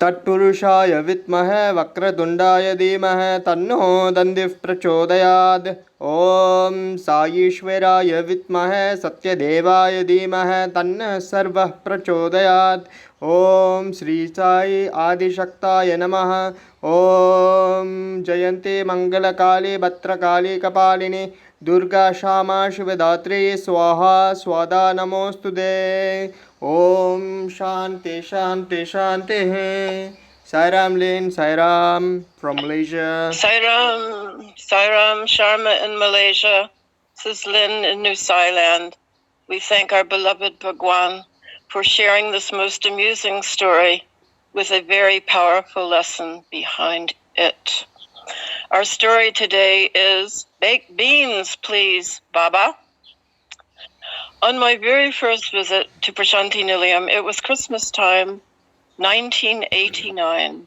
तत्पुरुषाय विद्महे वक्रतुण्डाय धीमहि तन्नो दन्दिः प्रचोदयात्। ॐ साईश्वराय विद्महे सत्यदेवाय धीमहि तन्नः सर्वः प्रचोदयात्। ॐ श्री साई आदिशक्ताय नमः। ॐ जयन्ती मंगलकाली भद्रकाली कपालिनी दुर्गा क्षमा शिवदात्री स्वाहा स्वादा नमोस्तुते। ओम शांति शांति शांति है। Sairam Lin, Sairam from Malaysia. Sairam Sharma in Malaysia. This is Lynn in New Zealand. We thank our beloved Bhagwan for sharing this most amusing story with a very powerful lesson behind it. Our story today is Baked Beans, Please, Baba. On my very first visit to Prashanti Nilayam, it was Christmas time, 1989.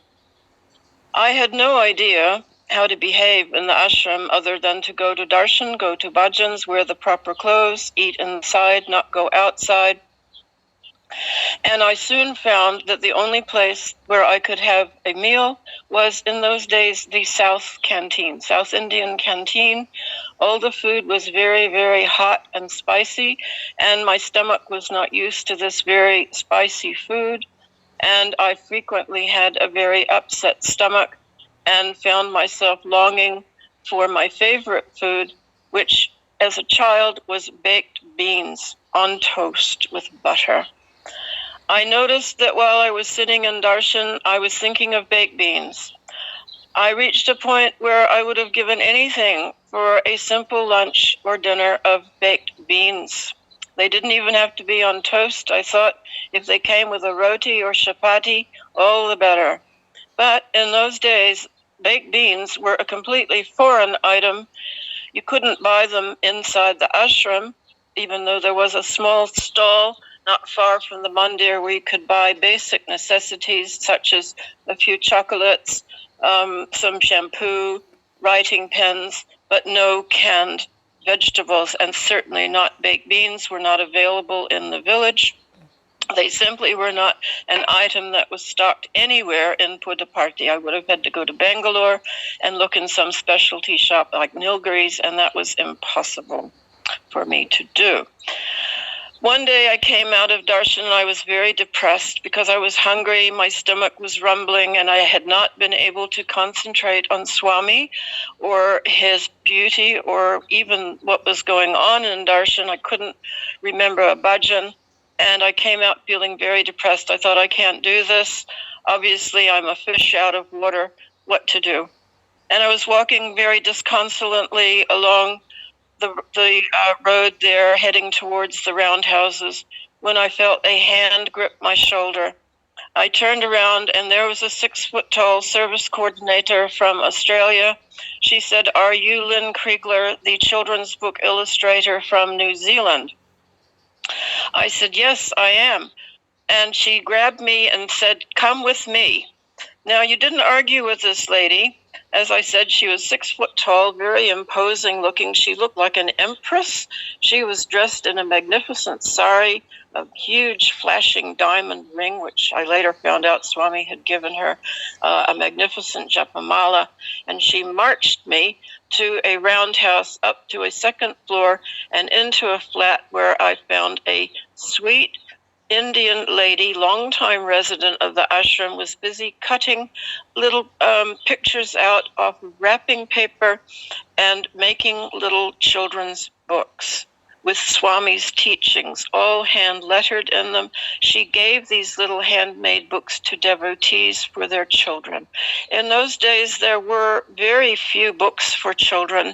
I had no idea how to behave in the ashram other than to go to darshan, go to bhajans, wear the proper clothes, eat inside, not go outside. And I soon found that the only place where I could have a meal was in those days the South Canteen, South Indian Canteen. All the food was very, very hot and spicy, and my stomach was not used to this very spicy food. And I frequently had a very upset stomach and found myself longing for my favorite food, which as a child was baked beans on toast with butter. I noticed that while I was sitting in darshan, I was thinking of baked beans. I reached a point where I would have given anything for a simple lunch or dinner of baked beans. They didn't even have to be on toast. I thought if they came with a roti or chapati, all the better. But in those days, baked beans were a completely foreign item. You couldn't buy them inside the ashram, even though there was a small stall not far from the mandir where you could buy basic necessities such as a few chocolates, some shampoo, writing pens, but no canned vegetables, and certainly not baked beans were not available in the village. They simply were not an item that was stocked anywhere in Puttaparthi. I would have had to go to Bangalore and look in some specialty shop like Nilgiris, and that was impossible for me to do. One day I came out of darshan and I was very depressed because I was hungry, my stomach was rumbling, and I had not been able to concentrate on Swami or his beauty or even what was going on in darshan. I couldn't remember a bhajan, and I came out feeling very depressed. I thought, I can't do this. Obviously, I'm a fish out of water. What to do? And I was walking very disconsolately along the road there, heading towards the roundhouses, when I felt a hand grip my shoulder. I turned around, and there was a 6-foot-tall service coordinator from Australia. She said, "Are you Lynn Kriegler, the children's book illustrator from New Zealand?" I said, "Yes, I am." And she grabbed me and said, "Come with me." Now, you didn't argue with this lady. As I said, she was 6 foot tall, very imposing looking. She looked like an empress. She was dressed in a magnificent sari, a huge flashing diamond ring, which I later found out Swami had given her, a magnificent japamala. And she marched me to a roundhouse, up to a second floor, and into a flat where I found a sweet Indian lady, long-time resident of the ashram, was busy cutting little pictures out of wrapping paper and making little children's books with Swami's teachings, all hand-lettered in them. She gave these little handmade books to devotees for their children. In those days, there were very few books for children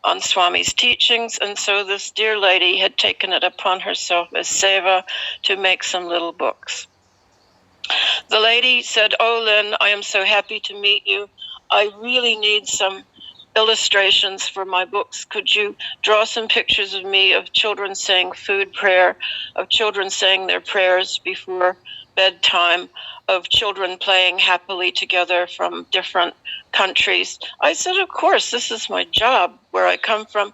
on Swami's teachings, and so this dear lady had taken it upon herself as seva to make some little books. The lady said, "Oh, Lynn, I am so happy to meet you. I really need some illustrations for my books. Could you draw some pictures of me of children saying food prayer, of children saying their prayers before bedtime, of children playing happily together from different countries?" I said, "Of course, this is my job where I come from."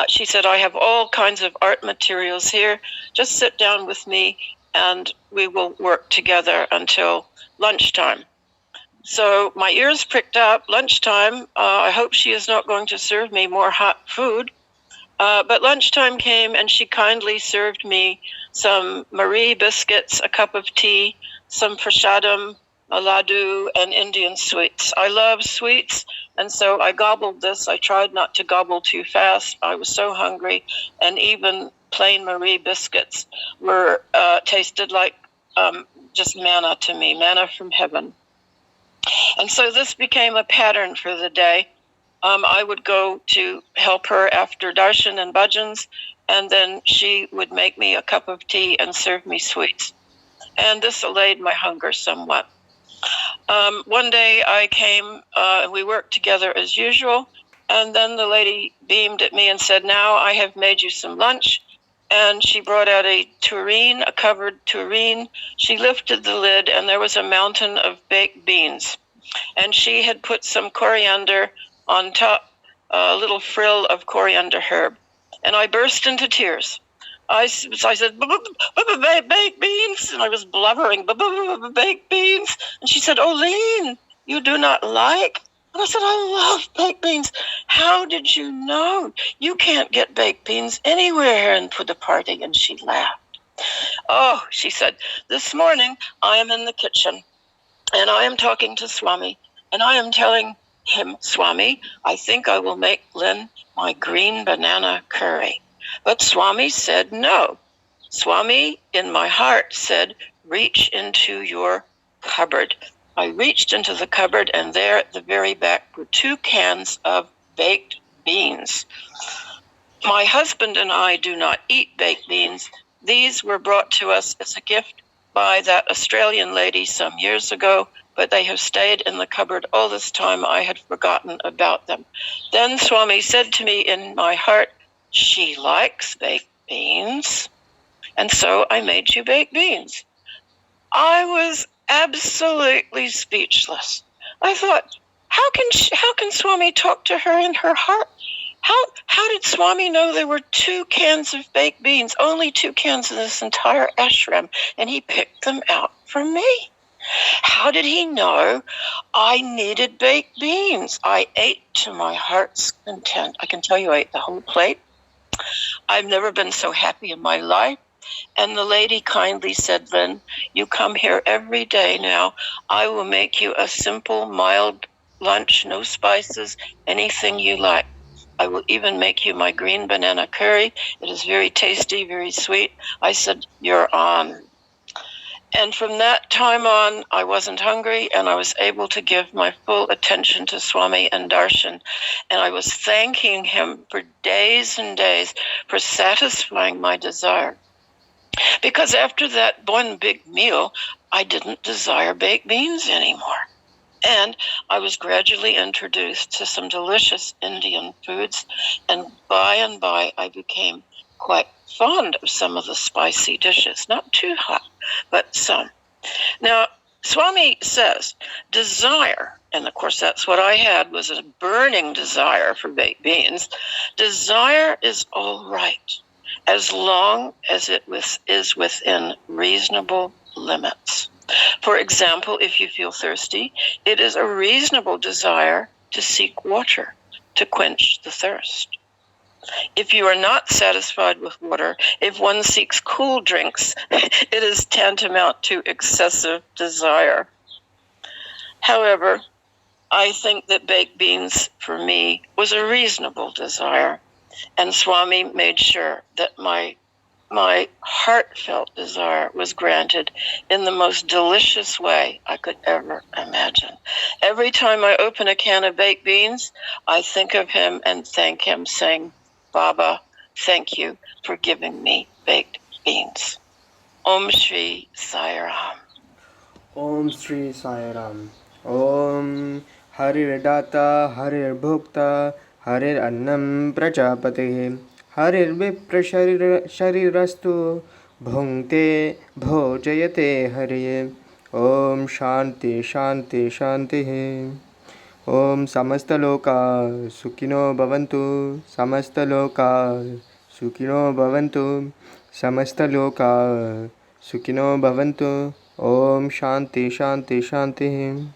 She said, "I have all kinds of art materials here. Just sit down with me and we will work together until lunchtime." So my ears pricked up. Lunchtime, I hope she is not going to serve me more hot food. But lunchtime came and she kindly served me some Marie biscuits, a cup of tea, some prasadam, a laddu, and Indian sweets. I love sweets, and so I gobbled this. I tried not to gobble too fast. I was so hungry, and even plain Marie biscuits were tasted like just manna to me, manna from heaven. And so this became a pattern for the day. I would go to help her after darshan and bhajans, and then she would make me a cup of tea and serve me sweets. And this allayed my hunger somewhat. One day I came, we worked together as usual, and then the lady beamed at me and said, "Now I have made you some lunch." And she brought out a tureen, a covered tureen. She lifted the lid, and there was a mountain of baked beans. And she had put some coriander on top, a little frill of coriander herb. And I burst into tears. I said, "Baked beans," and I was blubbering, "Baked beans." And she said, "Oline, you do not like?" And I said, "I love baked beans." "How did you know? You can't get baked beans anywhere." And put a party, and she laughed. "Oh," she said, "this morning I am in the kitchen, and I am talking to Swami, and I am telling him, 'Swami, I think I will make Lynn my green banana curry.' But Swami said no. Swami, in my heart, said, 'Reach into your cupboard.' I reached into the cupboard, and there at the very back were 2 cans of baked beans. My husband and I do not eat baked beans. These were brought to us as a gift by that Australian lady some years ago, but they have stayed in the cupboard all this time. I had forgotten about them. Then Swami said to me in my heart, 'She likes baked beans, and so I made you baked beans.' I was absolutely speechless. I thought, how can Swami talk to her in her heart? How did Swami know there were 2 cans of baked beans, only 2 cans in this entire ashram, and he picked them out for me? How did he know I needed baked beans? I ate to my heart's content. I can tell you I ate the whole plate. I've never been so happy in my life. And the lady kindly said, 'Lynn, you come here every day now. I will make you a simple, mild lunch, no spices, anything you like. I will even make you my green banana curry. It is very tasty, very sweet.' I said, 'You're on.' And from that time on, I wasn't hungry, and I was able to give my full attention to Swami and darshan. And I was thanking him for days and days for satisfying my desire. Because after that one big meal, I didn't desire baked beans anymore. And I was gradually introduced to some delicious Indian foods, and by I became quite fond of some of the spicy dishes. Not too hot, but some. Now, Swami says desire, and of course that's what I had, was a burning desire for baked beans. Desire is all right, as long as it is within reasonable limits. For example, if you feel thirsty, it is a reasonable desire to seek water to quench the thirst. If you are not satisfied with water, if one seeks cool drinks, it is tantamount to excessive desire. However, I think that baked beans for me was a reasonable desire, and Swami made sure that my heartfelt desire was granted in the most delicious way I could ever imagine. Every time I open a can of baked beans, I think of him and thank him, saying, "Baba, thank you for giving me baked beans." Om Shri Sai Ram. Om Sri Sai Ram. Om Harir Data, Harir Bhukta, Harir Annam Prajapati, Harir Vipra Sharirastu, Bhungte Bhojayate Hariye. Om Shanti Shanti Shanti. Om Samastaloka Sukhino Bhavantu, Samastaloka Sukhino Bhavantu, Samastaloka Sukhino Bhavantu. Om Shanti Shanti Shanti.